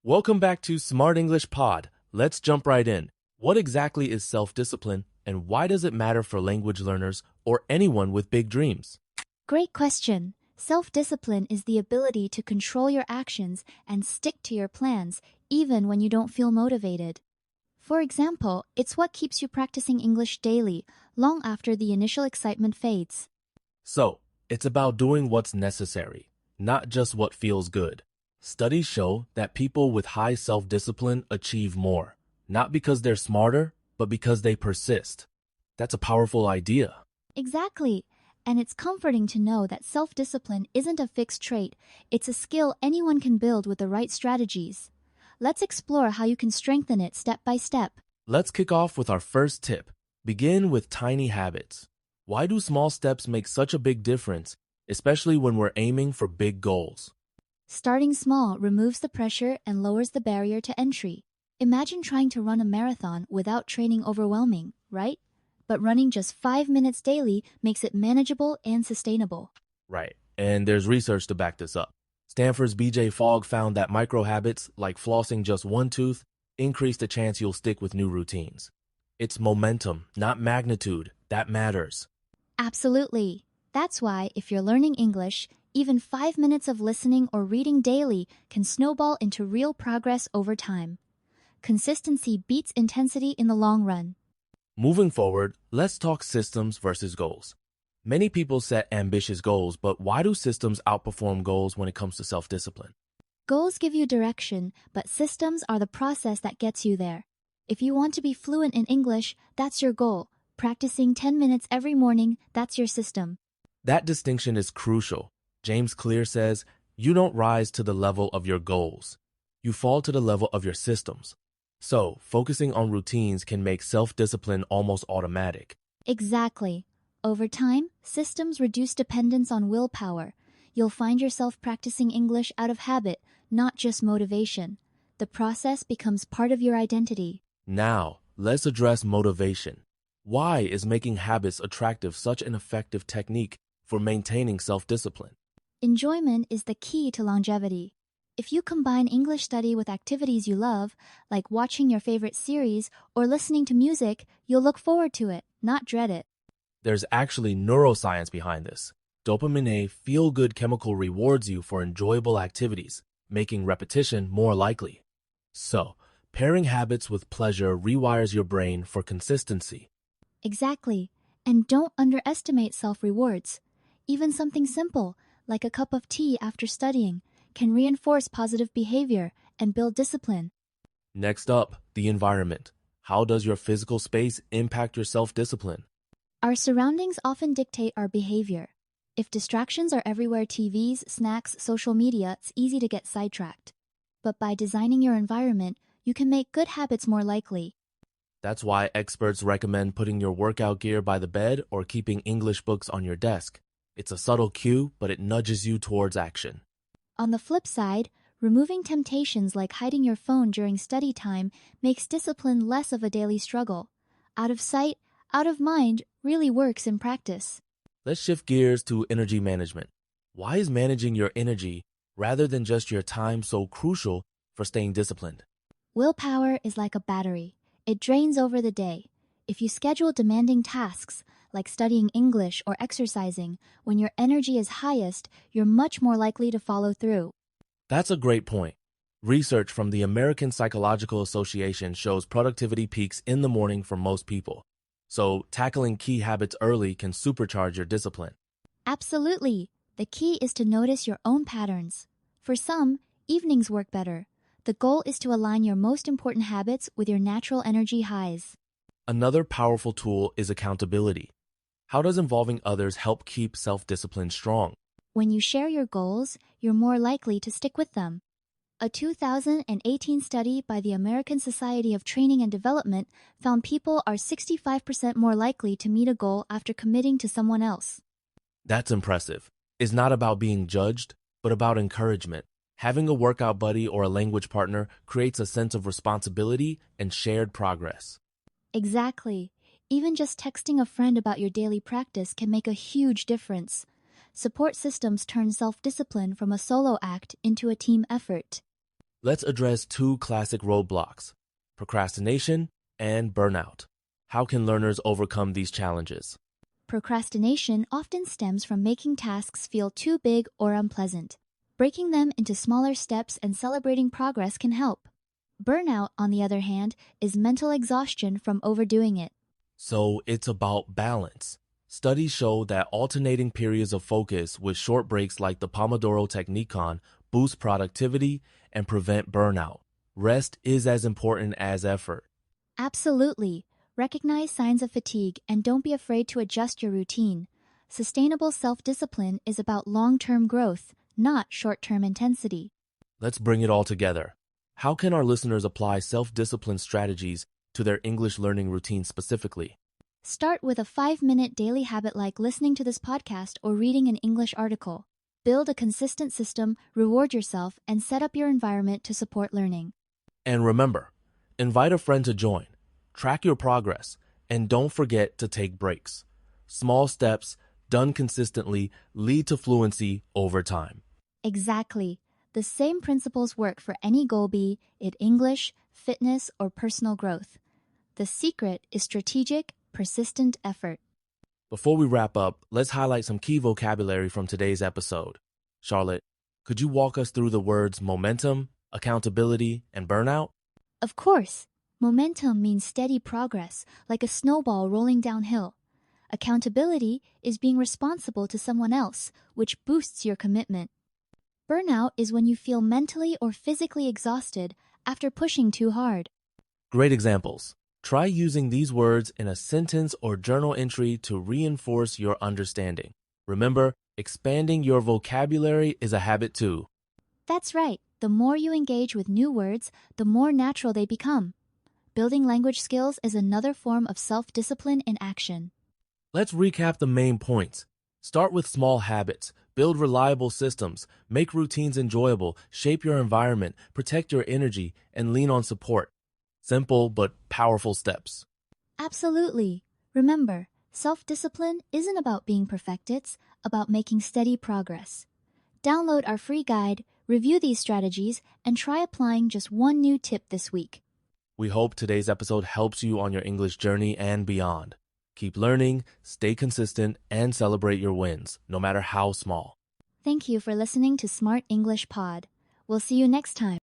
Welcome back to Smart English Pod. Let's jump right in. What exactly is self-discipline, and why does it matter for language learners or anyone with big dreams? Great question. Self-discipline is the ability to control your actions and stick to your plans, even when you don't feel motivated. For example, it's what keeps you practicing English daily, long after the initial excitement fades. So, it's about doing what's necessary, not just what feels good. Studies show that people with high self-discipline achieve more, not because they're smarter, but because they persist. That's a powerful idea. Exactly. And it's comforting to know that self-discipline isn't a fixed trait. It's a skill anyone can build with the right strategies. Let's explore how you can strengthen it step by step. Let's kick off with our first tip. Begin with tiny habits. Why do small steps make such a big difference, especially when we're aiming for big goals? Starting small removes the pressure and lowers the barrier to entry. Imagine trying to run a marathon without training overwhelming, right? But running just 5 minutes daily makes it manageable and sustainable. Right, and there's research to back this up. Stanford's BJ Fogg found that micro habits, like flossing just one tooth, increase the chance you'll stick with new routines. It's momentum, not magnitude, that matters. Absolutely. That's why if you're learning English, even 5 minutes of listening or reading daily can snowball into real progress over time. Consistency beats intensity in the long run. Moving forward, let's talk systems versus goals. Many people set ambitious goals, but why do systems outperform goals when it comes to self-discipline? Goals give you direction, but systems are the process that gets you there. If you want to be fluent in English, that's your goal. Practicing 10 minutes every morning, that's your system. That distinction is crucial. James Clear says, you don't rise to the level of your goals. You fall to the level of your systems. So, focusing on routines can make self-discipline almost automatic. Exactly. Over time, systems reduce dependence on willpower. You'll find yourself practicing English out of habit, not just motivation. The process becomes part of your identity. Now, let's address motivation. Why is making habits attractive such an effective technique for maintaining self-discipline? Enjoyment is the key to longevity. If you combine English study with activities you love, like watching your favorite series or listening to music, you'll look forward to it, not dread it. There's actually neuroscience behind this. Dopamine, a feel-good chemical, rewards you for enjoyable activities, making repetition more likely. So, pairing habits with pleasure rewires your brain for consistency. Exactly. And don't underestimate self-rewards. Even something simple, like a cup of tea after studying, can reinforce positive behavior and build discipline. Next up, the environment. How does your physical space impact your self-discipline? Our surroundings often dictate our behavior. If distractions are everywhere, TVs, snacks, social media, it's easy to get sidetracked. But by designing your environment, you can make good habits more likely. That's why experts recommend putting your workout gear by the bed or keeping English books on your desk. It's a subtle cue, but it nudges you towards action. On the flip side, removing temptations like hiding your phone during study time makes discipline less of a daily struggle. Out of sight, out of mind really works in practice. Let's shift gears to energy management. Why is managing your energy rather than just your time so crucial for staying disciplined? Willpower is like a battery. It drains over the day. If you schedule demanding tasks, like studying English or exercising, when your energy is highest, you're much more likely to follow through. That's a great point. Research from the American Psychological Association shows productivity peaks in the morning for most people. So, tackling key habits early can supercharge your discipline. Absolutely. The key is to notice your own patterns. For some, evenings work better. The goal is to align your most important habits with your natural energy highs. Another powerful tool is accountability. How does involving others help keep self-discipline strong? When you share your goals, you're more likely to stick with them. A 2018 study by the American Society of Training and Development found people are 65% more likely to meet a goal after committing to someone else. That's impressive. It's not about being judged, but about encouragement. Having a workout buddy or a language partner creates a sense of responsibility and shared progress. Exactly. Even just texting a friend about your daily practice can make a huge difference. Support systems turn self-discipline from a solo act into a team effort. Let's address two classic roadblocks: procrastination and burnout. How can learners overcome these challenges? Procrastination often stems from making tasks feel too big or unpleasant. Breaking them into smaller steps and celebrating progress can help. Burnout, on the other hand, is mental exhaustion from overdoing it. So it's about balance. Studies show that alternating periods of focus with short breaks like the Pomodoro technique boost productivity and prevent burnout. Rest is as important as effort. Absolutely. Recognize signs of fatigue and don't be afraid to adjust your routine. Sustainable self-discipline is about long-term growth, not short-term intensity. Let's bring it all together. How can our listeners apply self-discipline strategies to their English learning routine specifically? Start with a 5-minute daily habit like listening to this podcast or reading an English article. Build a consistent system, reward yourself, and set up your environment to support learning. And remember, invite a friend to join, track your progress, and don't forget to take breaks. Small steps, done consistently, lead to fluency over time. Exactly. The same principles work for any goal, be it English, fitness, or personal growth. The secret is strategic, persistent effort. Before we wrap up, let's highlight some key vocabulary from today's episode. Charlotte, could you walk us through the words momentum, accountability, and burnout? Of course, momentum means steady progress, like a snowball rolling downhill. Accountability is being responsible to someone else, which boosts your commitment. Burnout is when you feel mentally or physically exhausted after pushing too hard. Great examples. Try using these words in a sentence or journal entry to reinforce your understanding. Remember, expanding your vocabulary is a habit too. That's right. The more you engage with new words, the more natural they become. Building language skills is another form of self-discipline in action. Let's recap the main points. Start with small habits, build reliable systems, make routines enjoyable, shape your environment, protect your energy, and lean on support. Simple but powerful steps. Absolutely. Remember, self-discipline isn't about being perfect, it's about making steady progress. Download our free guide, review these strategies, and try applying just one new tip this week. We hope today's episode helps you on your English journey and beyond. Keep learning, stay consistent, and celebrate your wins, no matter how small. Thank you for listening to Smart English Pod. We'll see you next time.